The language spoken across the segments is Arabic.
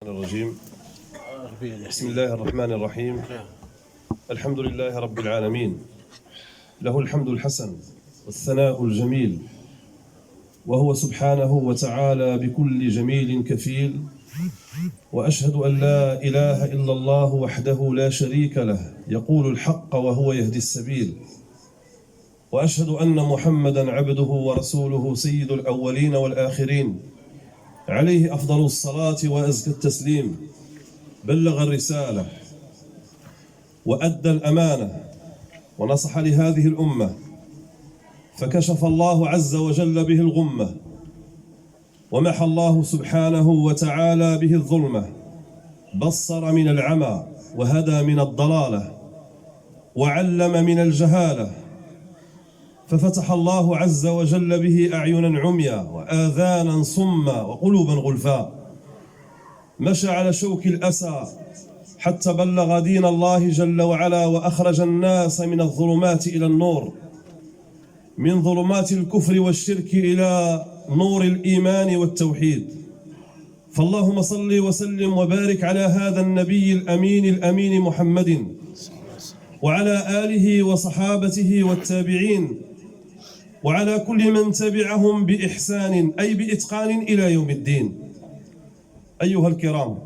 الرجيم. بسم الله الرحمن الرحيم. الحمد لله رب العالمين، له الحمد الحسن والثناء الجميل، وهو سبحانه وتعالى بكل جميل كفيل. وأشهد أن لا إله إلا الله وحده لا شريك له، يقول الحق وهو يهدي السبيل. وأشهد أن محمدًا عبده ورسوله سيد الأولين والآخرين، عليه أفضل الصلاة وأزكى التسليم. بلغ الرسالة وأدى الأمانة ونصح لهذه الأمة، فكشف الله عز وجل به الغمة، ومحى الله سبحانه وتعالى به الظلمة، بصر من العمى وهدى من الضلالة وعلم من الجهالة، ففتح الله عز وجل به أعينا عميا وآذانا صما وقلوبا غلفا. مشى على شوك الأسى حتى بلغ دين الله جل وعلا، وأخرج الناس من الظلمات إلى النور، من ظلمات الكفر والشرك إلى نور الإيمان والتوحيد. فاللهم صل وسلم وبارك على هذا النبي الأمين محمد، وعلى آله وصحابته والتابعين، وعلى كل من تبعهم بإحسان أي بإتقان إلى يوم الدين. أيها الكرام،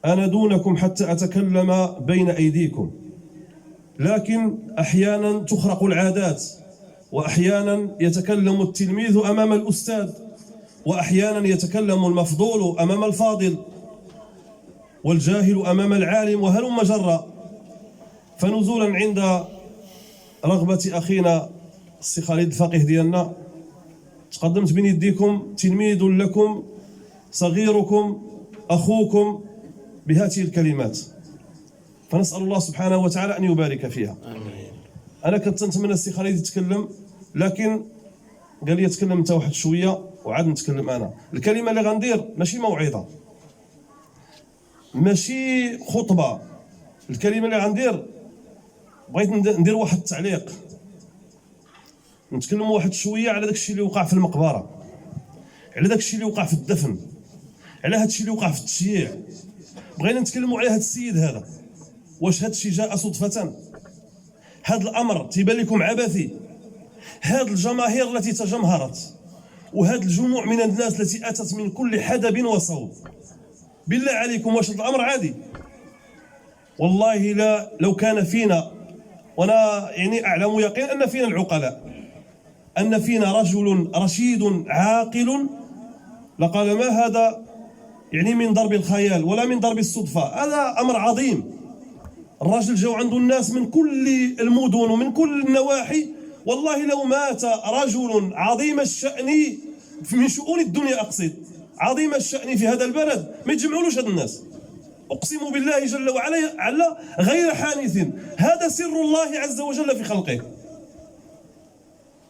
أنا دونكم حتى أتكلم بين أيديكم، لكن أحيانا تخرق العادات، وأحيانا يتكلم التلميذ أمام الأستاذ، وأحيانا يتكلم المفضول أمام الفاضل، والجاهل أمام العالم، وهلم جرا. فنزولا عند رغبة أخينا السي خالد الفقيه ديالنا، تقدمت بين يديكم تلميذ لكم صغيركم أخوكم بهذه الكلمات، فنسأل الله سبحانه وتعالى أن يبارك فيها. أنا كنت نتمنى السي خالد يتكلم، لكن قال لي يتكلم أنت واحد شوية وعاد نتكلم أنا. الكلمة اللي غندير ماشي موعظة، ماشي خطبة. الكلمة اللي غندير بغيت ندير واحد التعليق، نتكلم واحد شويه على داك الشيء اللي وقع في المقبره، على داك الشيء اللي وقع في الدفن، على هذا الشيء اللي وقع في التشييع. بغينا نتكلموا على هذا السيد هذا، واش هذا الشيء جاء صدفه؟ هذا الامر تيبان لكم عبثي؟ هذه الجماهير التي تجمهرت، وهذا الجموع من الناس التي اتت من كل حدب وصوب، بالله عليكم واش هذا الامر عادي؟ والله لا، لو كان فينا، وانا يعني اعلم يقين ان فينا العقلاء، ان فينا رجل رشيد عاقل، لقال ما هذا يعني من ضرب الخيال ولا من ضرب الصدفه، هذا امر عظيم. الرجل جاو عنده الناس من كل المدن ومن كل النواحي، والله لو مات رجل عظيم الشأن من شؤون الدنيا، اقصد عظيم الشأن في هذا البلد، ما يتجمعولوش هاد الناس، أقسم بالله جل وعلا غير حانث. هذا سر الله عز وجل في خلقه،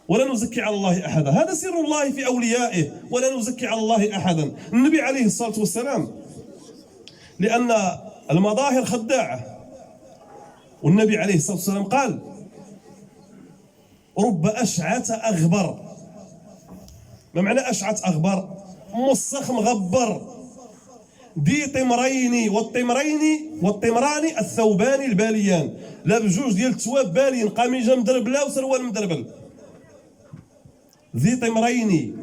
ولا نزكي على الله أحدا. هذا سر الله في أوليائه، ولا نزكي على الله أحدا. النبي عليه الصلاة والسلام، لأن المظاهر خداعة، والنبي عليه الصلاة والسلام قال رب أشعث أغبر. ما معنى أشعث أغبر؟ مسخ مغبر، ذي طمرين والطمران الثوبان الباليان، لا بجوج ديال الثواب بالين، قميجه مدربله وسروال مدربل. ذي طمرين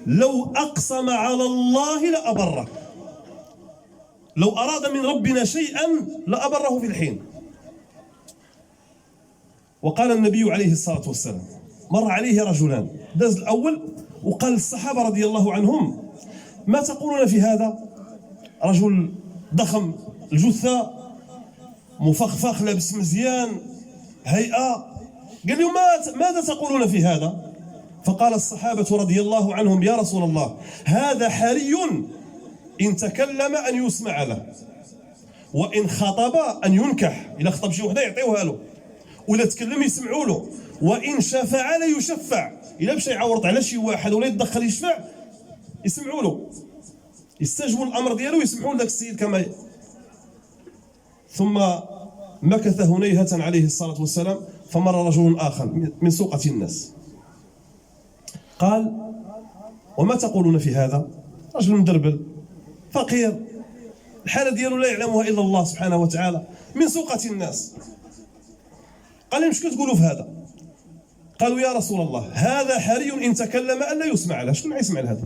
لو اقسم على الله لابره، لو اراد من ربنا شيئا لابره في الحين. وقال النبي عليه الصلاه والسلام، مر عليه رجلان، داز الاول وقال الصحابه رضي الله عنهم ما تقولون في هذا؟ رجل ضخم الجثة، مفخفخ، لابس مزيان، هيئة. قال لهم ماذا تقولون في هذا؟ فقال الصحابة رضي الله عنهم يا رسول الله، هذا حري إن تكلم أن يسمع له، وإن خطب أن ينكح. إلا خطب شي وحده يعطيوها له، ولا تكلم يسمعوا له، وإن شفع لا يشفع. إلا مشى يعورط على شي واحد ولا يتدخل يشفع يسمعوا له، يستجبوا الامر ديالو ويسمحوا لذاك السيد كما. ثم مكث هنيهة عليه الصلاة والسلام، فمر رجل آخر من سوقة الناس، قال وما تقولون في هذا؟ رجل مدربل فقير، الحالة ديالو لا يعلمها إلا الله سبحانه وتعالى، من سوقة الناس. قال لهم: شكون تقولوا في هذا؟ قالوا: يا رسول الله، هذا حري إن تكلم أن لا يسمع له. شكون يسمع لهذا؟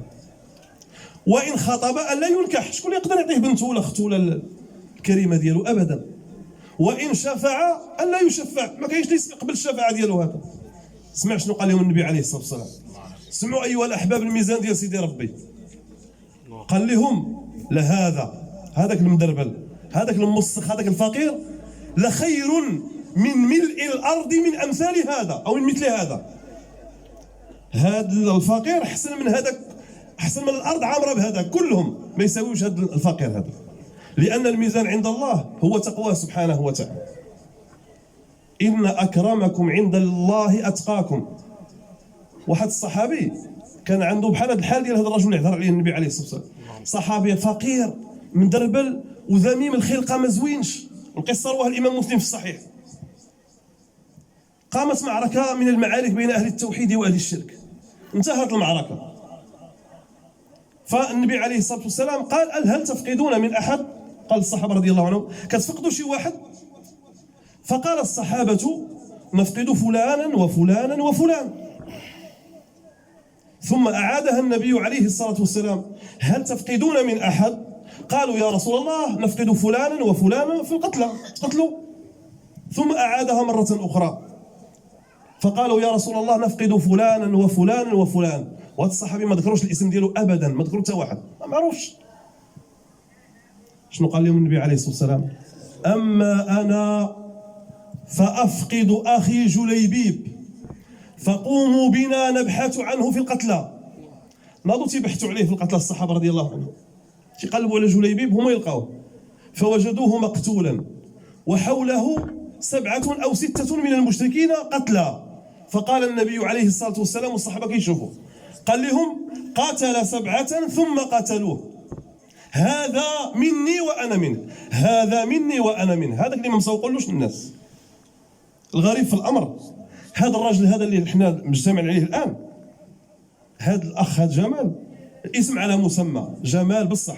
وإن خطب أن لا ينكح. شكون يقدر يعطيه بنته ولا اخته ولا الكريمة ديالو؟ أبدا. وإن شفع أن لا يشفع. ما كاينش اللي يقبل الشفاعة ديالو هذا. سمع شنو قال لهم النبي عليه الصلاة والسلام. سمعوا أيها الأحباب الميزان ديال سيدي ربي. قال لهم: هذاك المدربل، هذاك المسخ، هذاك الفقير لخير من ملء الأرض من أمثال هذا أو من مثل هذا. هذا الفقير أحسن من هذاك، أحسن من الأرض عامرة بهذا كلهم، ما يساويوش هذا الفقير هذا. لأن الميزان عند الله هو تقواه سبحانه وتعالى. إن أكرمكم عند الله أتقاكم. واحد الصحابي كان عنده بحال هذا الحال ديال هذا الرجل اللي هضر عليه النبي عليه الصلاة والسلام. صحابي فقير مدربل وذميم الخلقة ما زوينش. القصة رواها الإمام مسلم في الصحيح. قامت معركة من المعارك بين أهل التوحيد وأهل الشرك. انتهت المعركة، فالنبي عليه الصلاة والسلام قال: هل تفقدون من أحد؟ قال الصحابة رضي الله عنهم: كتفقدوا شي واحد؟ فقال الصحابة: نفقد فلانا وفلانا وفلان. ثم أعادها النبي عليه الصلاة والسلام: هل تفقدون من أحد؟ قالوا: يا رسول الله نفقد فلانا وفلانا في القتلى، قتلوا. ثم أعادها مرة أخرى فقالوا: يا رسول الله نفقد فلانا وفلانا وفلان. وهذا الصحابي ما ذكروش الاسم ديالو ابدا، ما ذكروا حتى واحد، ما معروفش. شنو قال لهم النبي عليه الصلاه والسلام؟ اما انا فافقد اخي جليبيب، فقوموا بنا نبحث عنه في القتلى. ناضوا تيبحثوا عليه في القتلى الصحابه رضي الله عنهم، تيقلبوا على جليبيب هما يلقاوه، فوجدوه مقتولا وحوله 7 أو 6 من المشركين قتلى. فقال النبي عليه الصلاة والسلام والصحابة كيشوفوا، قال لهم: قاتل 7 ثم قتلوه، هذا مني وأنا منه، هذا مني وأنا منه. هذاك اللي ما مسوقلوش الناس. الغريب في الأمر هذا الراجل هذا اللي حنا مجتمعين عليه الآن، هذا الأخ، هذا جمال، الاسم على مسمى جمال بصح.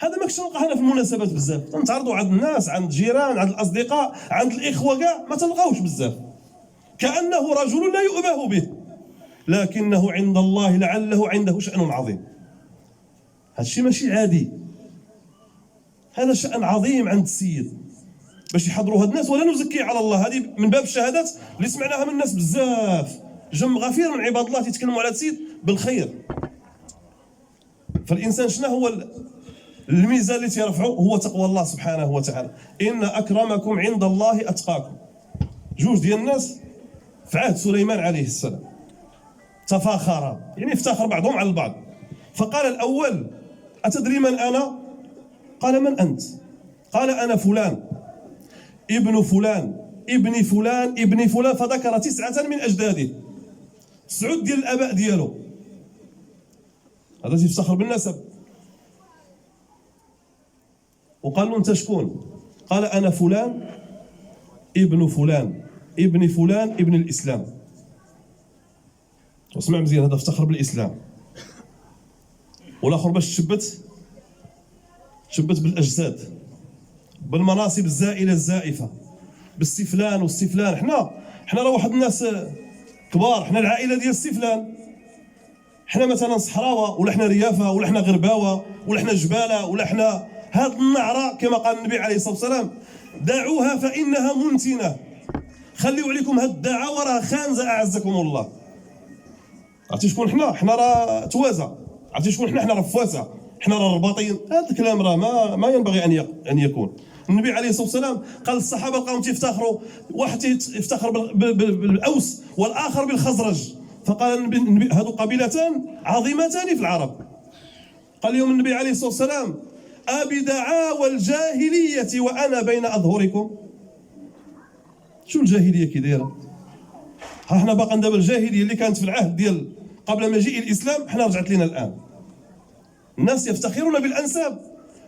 هذا ما كنتش نلقاه هنا في المناسبات بزاف، تنتعرضوا عند الناس، عند الجيران، عند الأصدقاء، عند الإخوة، كاع ما تلقاوش بزاف. كأنه رجل لا يؤبه به، لكنه عند الله لعله عنده شأن عظيم. هذا الشيء ماشي عادي، هذا شأن عظيم عند السيد باش يحضروا هاد الناس. ولا نزكي على الله، هذه من باب الشهادات اللي سمعناها من الناس بزاف. جم غفير من عباد الله تيتكلموا على السيد بالخير. فالإنسان شنو هو الميزان اللي تيرفعه؟ هو تقوى الله سبحانه وتعالى. إن أكرمكم عند الله أتقاكم. جوج ديال الناس في عهد سليمان عليه السلام تفاخرا، يعني افتخر بعضهم على البعض. فقال الأول: أتدري من أنا؟ قال: من أنت؟ قال: أنا فلان ابن فلان ابن فلان ابن فلان. فذكر 9 من أجداده، 9 ديال الآباء ديالو. هذا تيفتخر بالنسب. وقال له: أنت شكون؟ قال: أنا فلان ابن فلان ابن فلان ابن الإسلام. واسمع مزيان، هذا افتخر بالإسلام. والآخر باش تشبت بالأجساد، بالمناصب الزائلة الزائفة، بالسفلان والسفلان. حنا راه واحد الناس كبار، حنا العائلة ديال السفلان. حنا مثلا صحراوة، ولا حنا ريافة، ولا حنا غرباوة، ولا حنا جبالة، ولا حنا هاد النعرة. كما قال النبي عليه الصلاة والسلام: دعوها فإنها منتنة. خليو عليكم هاد الدعوة راه خانزة أعزكم الله. عرفتي شكون حنا؟ حنا راه توازة. عرفتي شكون حنا؟ حنا راه فواسة، حنا راه رباطين. هذا الكلام راه ما ينبغي أن يكون. النبي عليه الصلاة والسلام قال الصحابة لقاهم تيفتخروا، واحد يفتخر بالأوس والآخر بالخزرج. فقال النبي: هذو قبيلتان عظيمتان في العرب. قال لهم النبي عليه الصلاة والسلام: أبدعاوى الجاهلية وأنا بين أظهركم. شو الجاهلية كي دايره؟ ها حنا باقا دابا الجاهلية اللي كانت في العهد ديال قبل مجيء الإسلام حنا رجعت لنا الآن. الناس يفتخرون بالأنساب،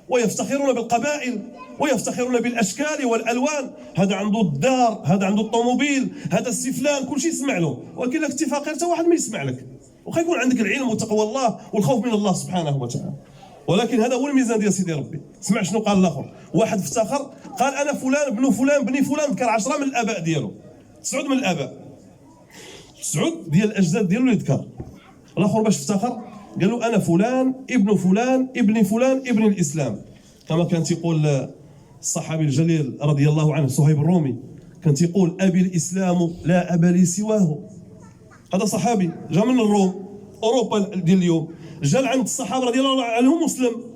ويفتخرون بالقبائل، ويفتخرون بالأشكال والألوان. هذا عنده الدار، هذا عنده الطوموبيل، هذا السفلان، كل شيء يسمع له. ولكن لك اتفاقير حتى واحد ما يسمع لك، وخا يكون عندك العلم وتقوى الله والخوف من الله سبحانه وتعالى. ولكن هذا هو الميزان ديال سيدي ربي. اسمع شنو قال الاخر، واحد افتخر قال انا فلان ابن فلان بني فلان، ذكر 10 من الاباء ديالو، 9 من الاباء، 9 ديال الاجداد ديالو اللي ذكر. الاخر باش افتخر قال له انا فلان ابن فلان ابن فلان ابن الاسلام، كما كان تيقول الصحابي الجليل رضي الله عنه صهيب الرومي، كان تيقول ابي الاسلام لا ابا لي سواه. هذا صحابي جا من الروم، اوروبا ديال اليوم، جا عند الصحابه رضي الله عنهم مسلم.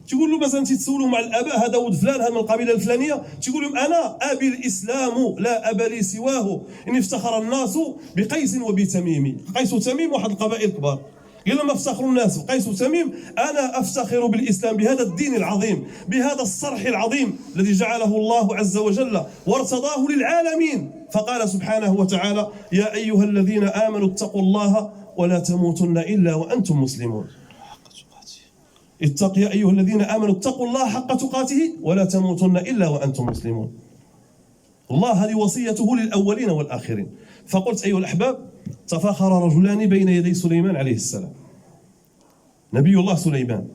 تيقول له مثلا تيتسولوا مع الاباء، هذا ولد فلان، هذا من القبيله الفلانيه، تيقول لهم انا ابي الاسلام لا ابا لي سواه. ان افتخر الناس بقيس وبتميم، قيس وتميم واحد القبائل كبار، قال لما افتخروا الناس بقيس وتميم، انا افتخر بالاسلام، بهذا الدين العظيم، بهذا الصرح العظيم الذي جعله الله عز وجل وارتضاه للعالمين. فقال سبحانه وتعالى يا ايها الذين امنوا اتقوا الله ولا تموتن الا وانتم مسلمون. يا ايها الذين امنوا اتقوا الله حق تقاته ولا تموتن الا وانتم مسلمون. الله هذه وصيته للاولين والاخرين. فقلت ايها الاحباب، تفاخر رجلان بين يدي سليمان عليه السلام. نبي الله سليمان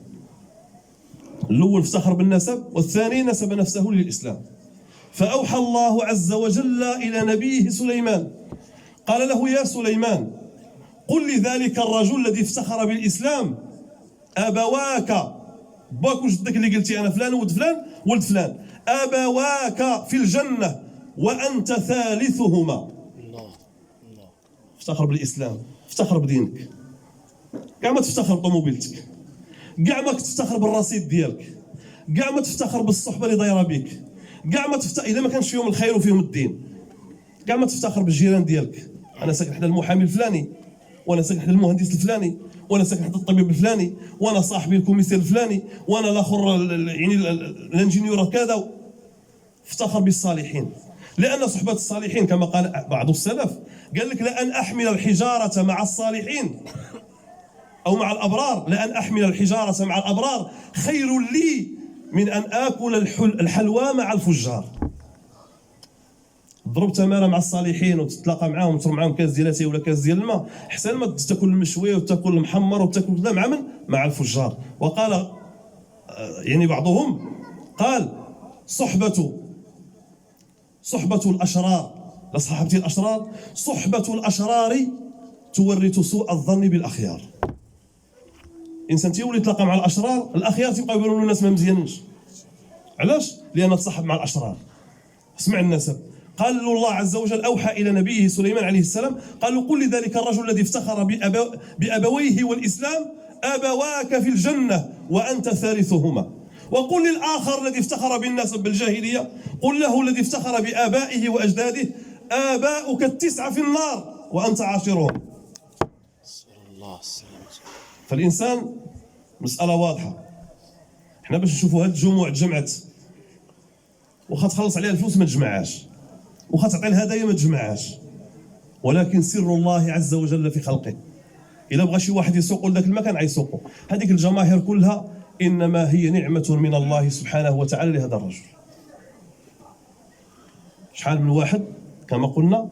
الاول افتخر بالنسب، والثاني نسب نفسه للاسلام. فاوحى الله عز وجل الى نبيه سليمان قال له يا سليمان قل لذلك الرجل الذي افتخر بالاسلام ابواك، باك وجدك اللي قلتي انا فلان ولد فلان ولد فلان، ابواك في الجنه وانت ثالثهما. افتخر بالاسلام، افتخر بدينك، كاع ما تفتخر بطوموبيلتك، كاع ما تفتخر بالرصيد ديالك، كاع ما تفتخر بالصحبه اللي دايره بك، كاع ما تفتخر الا ما كانش فيهم الخير وفيهم الدين، كاع ما تفتخر بالجيران ديالك، انا ساكن حدا المحامي الفلاني، وانا ساكن حدا المهندس الفلاني، وانا ساكن حدا الطبيب الفلاني، وانا صاحبي الكوميسير الفلاني، وانا الاخر يعني الانجينيور كذا. افتخر بالصالحين، لان صحبه الصالحين كما قال بعض السلف، قال لك لان احمل الحجاره مع الصالحين او مع الابرار، لان احمل الحجاره مع الابرار خير لي من ان اكل الحلوى مع الفجار. ضرب تماره مع الصالحين وتتلاقى معاهم وتشرب معاهم كاس ديال اتاي ولا كاس ديال الماء، احسن ما تاكل المشوي وتاكل المحمر وتاكل كذا مع من؟ مع الفجار. وقال يعني بعضهم قال صحبة الاشرار، لصحبة الاشرار، صحبة الاشرار تورث سوء الظن بالاخيار. الانسان تيولي يتلاقى مع الاشرار، الاخيار تيبقاو يقولوا له الناس ما مزيانينش. علاش؟ لان تصاحب مع الاشرار. اسمع النسب، قال له الله عز وجل اوحى الى نبيه سليمان عليه السلام قال له قل لذلك الرجل الذي افتخر بابويه والاسلام ابواك في الجنه وانت ثالثهما. وقل للاخر الذي افتخر بالنسب بالجاهليه قل له الذي افتخر بابائه واجداده اباؤك التسعه في النار وانت عاشرهم. الله السلامه. فالانسان مساله واضحه، احنا باش نشوفوا هاد الجموع تجمعت، واخا تخلص عليها الفلوس ما تجمعهاش، واخا تعطي الهدايا ما تجمعهاش، ولكن سر الله عز وجل في خلقه. الا بغى شي واحد يسوق لذاك المكان غيسوقه. هذيك الجماهير كلها انما هي نعمه من الله سبحانه وتعالى لهذا الرجل. شحال من واحد كما قلنا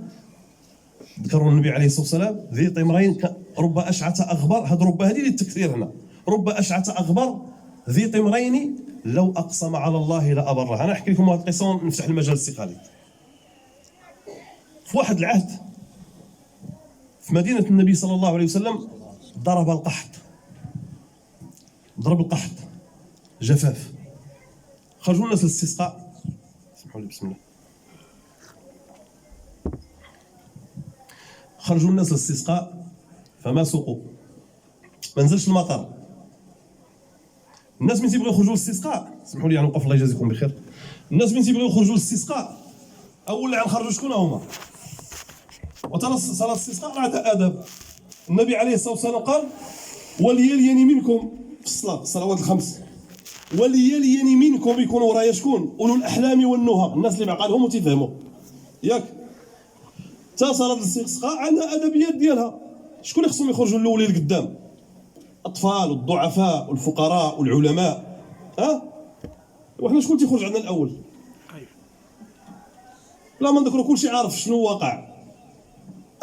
ذكروا النبي عليه الصلاه والسلام ذي طمرين رب اشعث اغبر، هذا رب هذه للتكثير هنا، رب اشعث اغبر ذي طمرين لو اقسم على الله لابره. انا احكي لكم هذه القصه ونفتح المجال الاستقالي. في واحد العهد في مدينه النبي صلى الله عليه وسلم ضرب القحط، ضرب القحط جفاف، خرجوا الناس للاستسقاء. اسمحوا لي بسم الله. خرجوا الناس للاستسقاء فما سوقوا، ما نزلش المطر. الناس من تيبغيو يخرجوا للاستسقاء، اسمحوا لي يعني نوقف الله يجازيكم بخير. الناس من تيبغيو يخرجوا للاستسقاء اول اللي غنخرجوا شكون هما؟ وترى صلاه الاستسقاء راه ادب. النبي عليه الصلاه والسلام قال وليلين منكم في الصلوات الخمس، وليلين منكم يكونوا ورايا شكون؟ اولو الاحلام والنهى، الناس اللي بعقلهم وتفهموا ياك. تا صلاه الاستسقاء عندها ادبيات ديالها. شكون اللي خصهم يخرجوا الاولين لقدام؟ الاطفال والضعفاء والفقراء والعلماء. وحنا شكون تيخرج عندنا الاول؟ لا ما نذكروا كلشي عارف شنو واقع.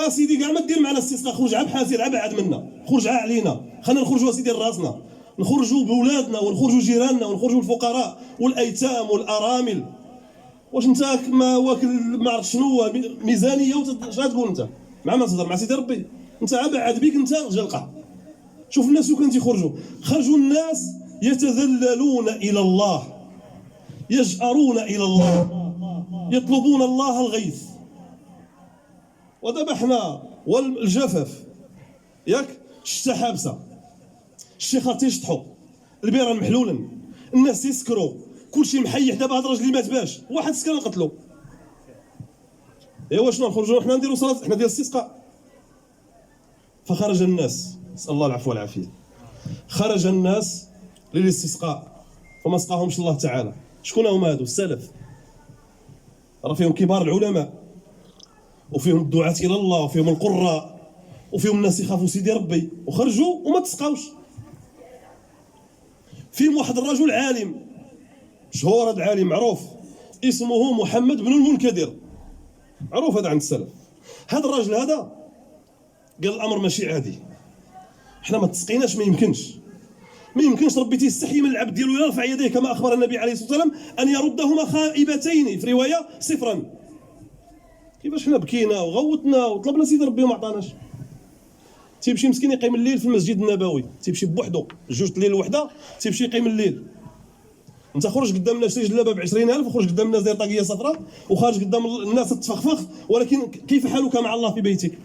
سيدي كاع ما دير معنا الاستسقاء، خرج عا بحاسي عا بعد منا، خرج عا علينا، خلينا نخرجوا سيدي لراسنا. نخرجوا بولادنا ونخرجوا جيراننا ونخرجوا الفقراء والايتام والارامل. واش انت ما واكل ما عرفت شنو ميزانيه واش غتقول انت مع ما تهضر مع سيدي ربي؟ انت بعد بك انت جلقه. شوف الناس وكان تيخرجوا، خرجوا الناس يتذللون الى الله، يجأرون الى الله، يطلبون الله الغيث. ودابا حنا والجفاف ياك، الشتا حابسه، الشيخات تيشطحوا، البيران محلولا، الناس تيسكروا، كلشي محيح. دابا هاد الراجل اللي مات باش واحد سكر نقتلو. ايوا شنو نخرجوا حنا نديروا صلاه حنا ديال الاستسقاء؟ فخرج الناس، نسال الله العفو والعافيه، خرج الناس للاستسقاء فما سقاهمش الله تعالى. شكون هما هادو؟ السلف، راه فيهم كبار العلماء وفيهم الدعاة الى الله وفيهم القراء وفيهم الناس يخافوا سيدي ربي، وخرجوا وما تسقاوش. فيهم واحد الرجل عالم مشهور، هذا العالم معروف اسمه محمد بن المنكدر، معروف هذا عند السلف. هذا الراجل هذا قال الامر ماشي عادي، حنا ما تسقيناش، ما يمكنش ربي تيستحي من العبد ديالو يرفع يديه كما اخبر النبي عليه الصلاه والسلام ان يردهما خائبتين، في روايه صفرا. كيفاش حنا بكينا وغوتنا وطلبنا سيدي ربي وما عطاناش؟ تيمشي مسكين يقيم الليل في المسجد النبوي، تيمشي بوحدو جوج الليل وحده، تيمشي يقيم الليل. انت خرج قدام الناس شري جلابه ب 20,000 وخرج قدام الناس داير طاقيه صفراء وخارج قدام الناس تفخفخ، ولكن كيف حالك مع الله في بيتك؟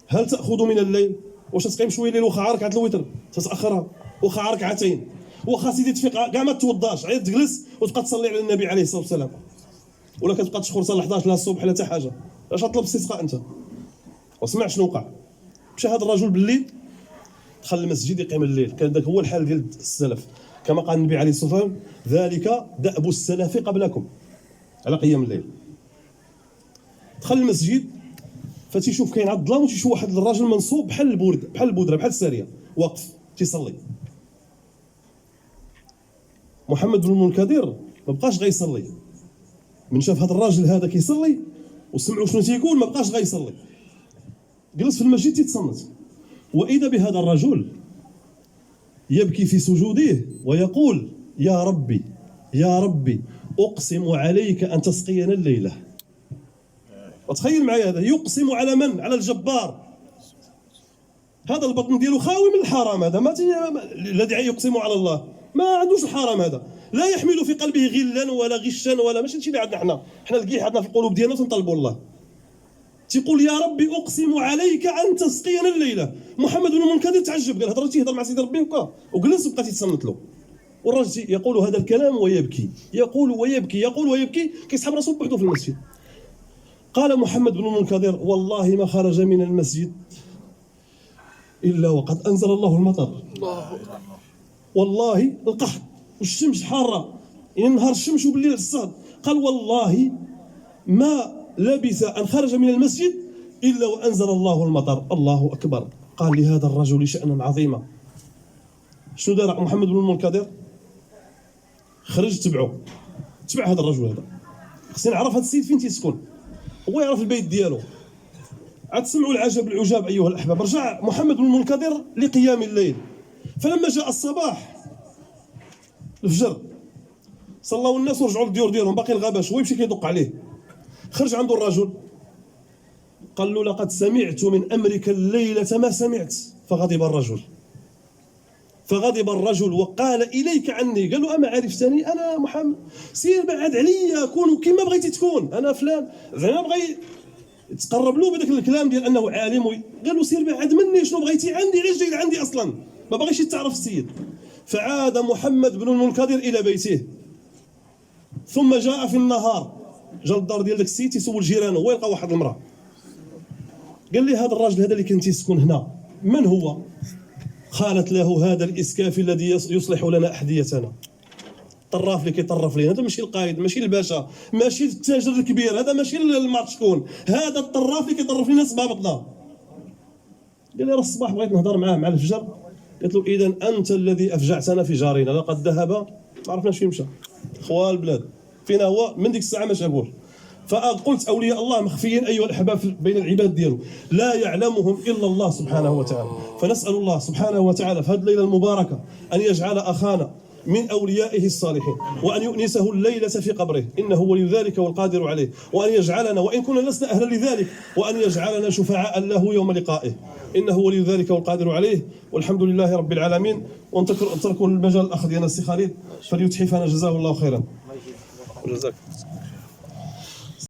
هل تاخذ من الليل؟ واش تقيم شويه الليل واخا ركعه الوتر تتاخرها، واخا ركعتين، واخا سيدي تفيق كاع ما توضاش، غير تجلس وتبقى تصلي على النبي عليه الصلاه والسلام، ولا كتبقى تشخر صلاه 11 لا الصبح لا حتى حاجه؟ اش طلب استسقاء انت؟ وسمع شنو وقع. مشى هذا الرجل بالليل دخل المسجد يقيم الليل، كان ذاك هو الحال ديال السلف كما قال النبي عليه الصلاه والسلام: ذلك دأب السلف قبلكم، على قيام الليل. دخل المسجد فتيشوف كاين عاد الظلام وتيشوف واحد الراجل منصوب بحال البورد بحال البودره بحال الساريه واقف تيصلي. محمد بن المنكدر ما بقاش غيصلي، من شاف هذا الراجل هذا كيصلي وسمعوا شنو تيقول ما بقاش غيصلي، جلس في المسجد تيتصنت. واذا بهذا الرجل يبكي في سجوده ويقول: يا ربي يا ربي اقسم عليك ان تسقينا الليله. وتخيل معي هذا يقسم على من؟ على الجبار. هذا البطن ديالو خاوي من الحرام، هذا ما الذي يقسم على الله ما عندوش الحرام، هذا لا يحمل في قلبه غلا ولا غشا ولا ماشي هادشي اللي عندنا حنا الكيح عندنا في القلوب ديالنا تنطلبوا الله. تيقول: يا ربي اقسم عليك ان تسقينا الليله. محمد بن المنكدر تعجب، قال هذا الراجل تيهضر مع سيدي ربي هكا، وجلس وبقى تيتصنت له. والراجل يقول هذا الكلام ويبكي، يقول ويبكي، يقول ويبكي، كيسحب راسه بوحده في المسجد. قال محمد بن المنكدر: والله ما خرج من المسجد الا وقد انزل الله المطر. والله القحط والشمس حاره، يعني نهار الشمس وبالليل الصهد. قال: والله ما لبث ان خرج من المسجد الا وانزل الله المطر. الله اكبر. قال: لهذا الرجل شأنا عظيما. شنو دار محمد بن المنكدر؟ خرج تبع هذا الرجل هذا. خصني نعرف هذا السيد فين تيسكن، هو يعرف البيت ديالو. عاد تسمعوا العجب العجاب ايها الاحباب. رجع محمد بن المنكدر لقيام الليل، فلما جاء الصباح الفجر صلوا الناس ورجعوا للديور ديالهم، باقي الغباش هو يمشي كيدق عليه. خرج عنده الرجل قال له: لقد سمعت من امرك الليله ما سمعت. فغضب الرجل وقال: اليك عني. قال له: اما عرفتني؟ انا محمد، سير بعد عليا، كون كما بغيتي تكون، انا فلان. زعما بغى يتقرب له بهذاك الكلام ديال انه عالم. قال له: سير بعد مني، شنو بغيتي عندي؟ علاش جاي عندي اصلا؟ ما بغيش يتعرف السيد. فعاد محمد بن المنكدر الى بيته، ثم جاء في النهار، جا للدار ديال داك السيد تيسول جيرانه، هو يلقى واحد المراه. قال لي: هذا الراجل هذا اللي كنت يسكن هنا من هو؟ قالت له: هذا الاسكافي الذي يصلح لنا احذيتنا. طراف اللي كيطرف لينا، هذا ماشي القائد، ماشي الباشا، ماشي التاجر الكبير، هذا ماشي المارشكون، هذا الطراف اللي كيطرف لينا صبابطنا. قال لي: راه الصباح بغيت نهضر معاه مع الفجر. قلت له: اذا انت الذي افجعتنا في جارنا، لقد ذهب ما عرفناش فين مشى، خوال البلاد فينا هو، من ديك الساعه ما شافوش. فقلت أولياء الله مخفيين أيها الأحباب بين العباد ديالو، لا يعلمهم إلا الله سبحانه وتعالى. فنسأل الله سبحانه وتعالى في هذه الليلة المباركة أن يجعل أخانا من أوليائه الصالحين، وأن يؤنسه الليلة في قبره، إنه ولي ذلك والقادر عليه، وأن يجعلنا وإن كنا لسنا أهلا لذلك، وأن يجعلنا شفعاء له يوم لقائه، إنه ولي ذلك والقادر عليه. والحمد لله رب العالمين. ونترك المجال الأخ ديالنا السي خالد فليتحفنا جزاه الله خيرا. جزاك.